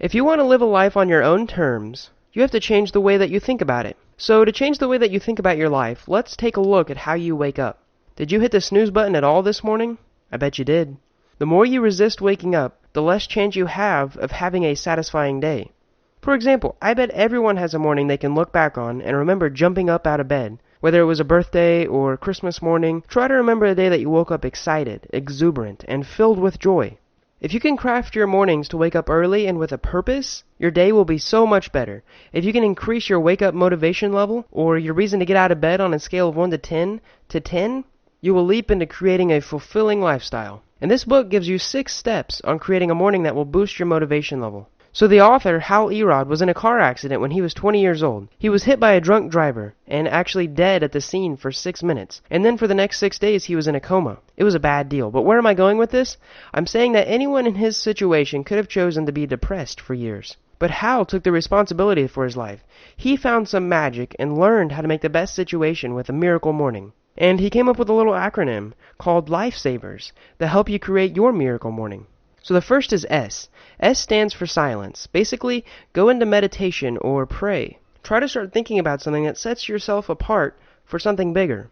If you want to live a life on your own terms, you have to change the way that you think about it. So to change the way that you think about your life, let's take a look at how you wake up. Did you hit the snooze button at all this morning? I bet you did. The more you resist waking up, the less chance you have of having a satisfying day. For example, I bet everyone has a morning they can look back on and remember jumping up out of bed. Whether it was a birthday or Christmas morning, try to remember a day that you woke up excited, exuberant, and filled with joy. If you can craft your mornings to wake up early and with a purpose, your day will be so much better. If you can increase your wake-up motivation level, or your reason to get out of bed on a scale of 1 to 10, you will leap into creating a fulfilling lifestyle. And this book gives you 6 steps on creating a morning that will boost your motivation level. So the author, Hal Elrod, was in a car accident when he was 20 years old. He was hit by a drunk driver and actually dead at the scene for 6 minutes. And then for the next 6 days he was in a coma. It was a bad deal. But where am I going with this? I'm saying that anyone in his situation could have chosen to be depressed for years. But Hal took the responsibility for his life. He found some magic and learned how to make the best situation with a miracle morning. And he came up with a little acronym called Lifesavers that help you create your miracle morning. So the first is S. S stands for silence. Basically, go into meditation or pray. Try to start thinking about something that sets yourself apart for something bigger.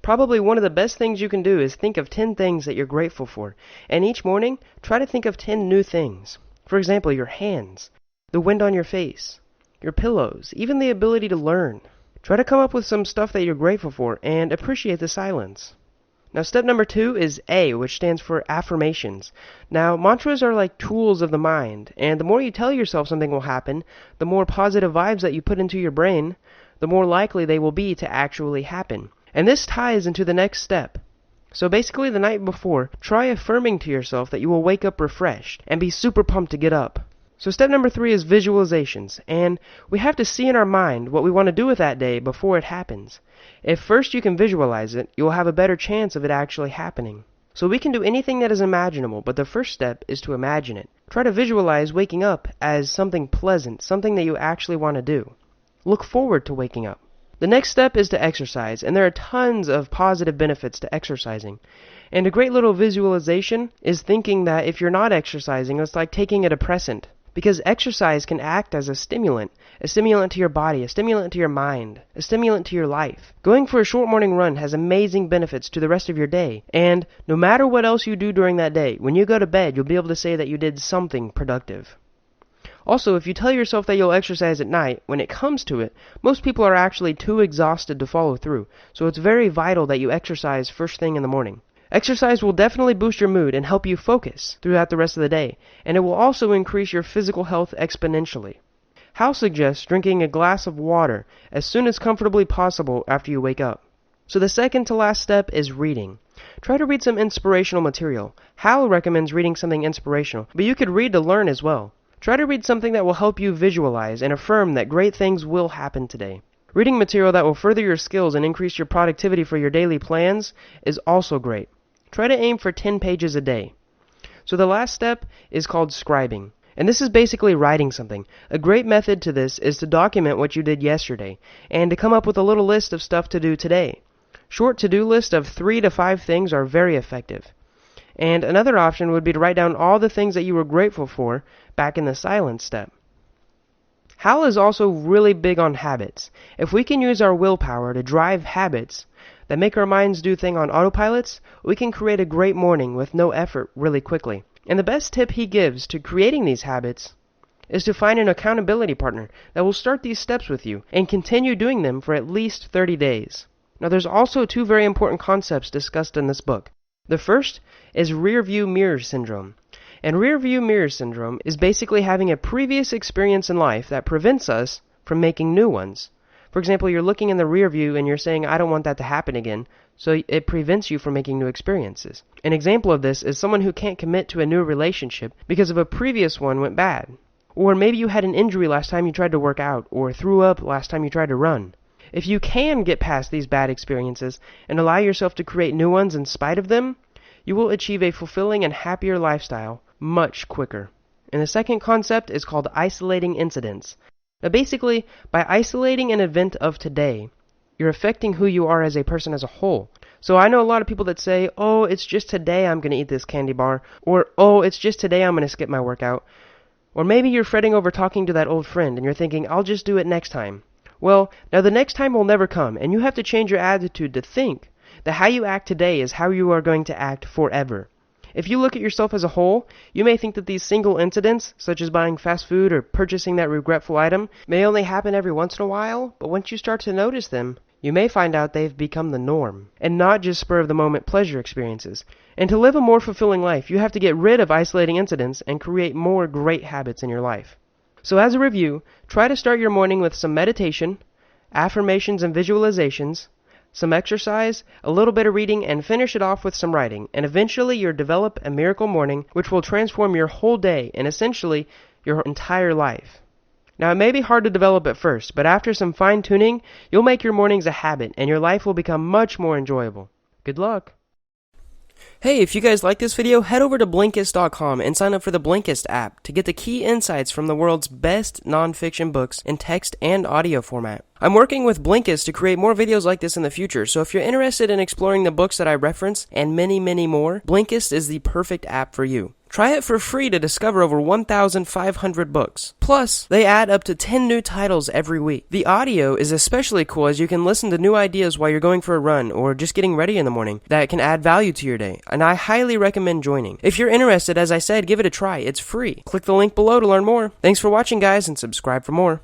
Probably one of the best things you can do is think of 10 things that you're grateful for. And each morning, try to think of 10 new things. For example, your hands, the wind on your face, your pillows, even the ability to learn. Try to come up with some stuff that you're grateful for and appreciate the silence. Now step number 2 is A, which stands for affirmations. Now mantras are like tools of the mind, and the more you tell yourself something will happen, the more positive vibes that you put into your brain, the more likely they will be to actually happen. And this ties into the next step. So basically the night before, try affirming to yourself that you will wake up refreshed and be super pumped to get up. So step number 3 is visualizations, and we have to see in our mind what we want to do with that day before it happens. If first you can visualize it, you will have a better chance of it actually happening. So we can do anything that is imaginable, but the first step is to imagine it. Try to visualize waking up as something pleasant, something that you actually want to do. Look forward to waking up. The next step is to exercise, and there are tons of positive benefits to exercising. And a great little visualization is thinking that if you're not exercising, it's like taking a depressant. Because exercise can act as a stimulant to your body, a stimulant to your mind, a stimulant to your life. Going for a short morning run has amazing benefits to the rest of your day, and no matter what else you do during that day, when you go to bed, you'll be able to say that you did something productive. Also, if you tell yourself that you'll exercise at night, when it comes to it, most people are actually too exhausted to follow through, so it's very vital that you exercise first thing in the morning. Exercise will definitely boost your mood and help you focus throughout the rest of the day, and it will also increase your physical health exponentially. Hal suggests drinking a glass of water as soon as comfortably possible after you wake up. So the second to last step is reading. Try to read some inspirational material. Hal recommends reading something inspirational, but you could read to learn as well. Try to read something that will help you visualize and affirm that great things will happen today. Reading material that will further your skills and increase your productivity for your daily plans is also great. Try to aim for 10 pages a day. So the last step is called scribing. And this is basically writing something. A great method to this is to document what you did yesterday, and to come up with a little list of stuff to do today. Short to-do lists of 3 to 5 things are very effective. And another option would be to write down all the things that you were grateful for back in the silence step. Hal is also really big on habits. If we can use our willpower to drive habits that make our minds do things on autopilots, we can create a great morning with no effort really quickly. And the best tip he gives to creating these habits is to find an accountability partner that will start these steps with you and continue doing them for at least 30 days. Now there's also 2 very important concepts discussed in this book. The first is rearview mirror syndrome. And rearview mirror syndrome is basically having a previous experience in life that prevents us from making new ones. For example, you're looking in the rear view and you're saying, I don't want that to happen again, so it prevents you from making new experiences. An example of this is someone who can't commit to a new relationship because of a previous one went bad. Or maybe you had an injury last time you tried to work out, or threw up last time you tried to run. If you can get past these bad experiences and allow yourself to create new ones in spite of them, you will achieve a fulfilling and happier lifestyle much quicker. And the second concept is called isolating incidents. Now basically, by isolating an event of today, you're affecting who you are as a person as a whole. So I know a lot of people that say, oh, it's just today I'm going to eat this candy bar, or oh, it's just today I'm going to skip my workout. Or maybe you're fretting over talking to that old friend and you're thinking, I'll just do it next time. Well, now the next time will never come, and you have to change your attitude to think that how you act today is how you are going to act forever. If you look at yourself as a whole, you may think that these single incidents, such as buying fast food or purchasing that regretful item, may only happen every once in a while, but once you start to notice them, you may find out they've become the norm, and not just spur-of-the-moment pleasure experiences. And to live a more fulfilling life, you have to get rid of isolating incidents and create more great habits in your life. So as a review, try to start your morning with some meditation, affirmations and visualizations, some exercise, a little bit of reading, and finish it off with some writing. And eventually you'll develop a miracle morning which will transform your whole day and essentially your entire life. Now it may be hard to develop at first, but after some fine-tuning, you'll make your mornings a habit and your life will become much more enjoyable. Good luck! Hey, if you guys like this video, head over to Blinkist.com and sign up for the Blinkist app to get the key insights from the world's best nonfiction books in text and audio format. I'm working with Blinkist to create more videos like this in the future, so if you're interested in exploring the books that I reference and many, many more, Blinkist is the perfect app for you. Try it for free to discover over 1,500 books. Plus, they add up to 10 new titles every week. The audio is especially cool as you can listen to new ideas while you're going for a run or just getting ready in the morning that can add value to your day, and I highly recommend joining. If you're interested, as I said, give it a try. It's free. Click the link below to learn more. Thanks for watching, guys, and subscribe for more.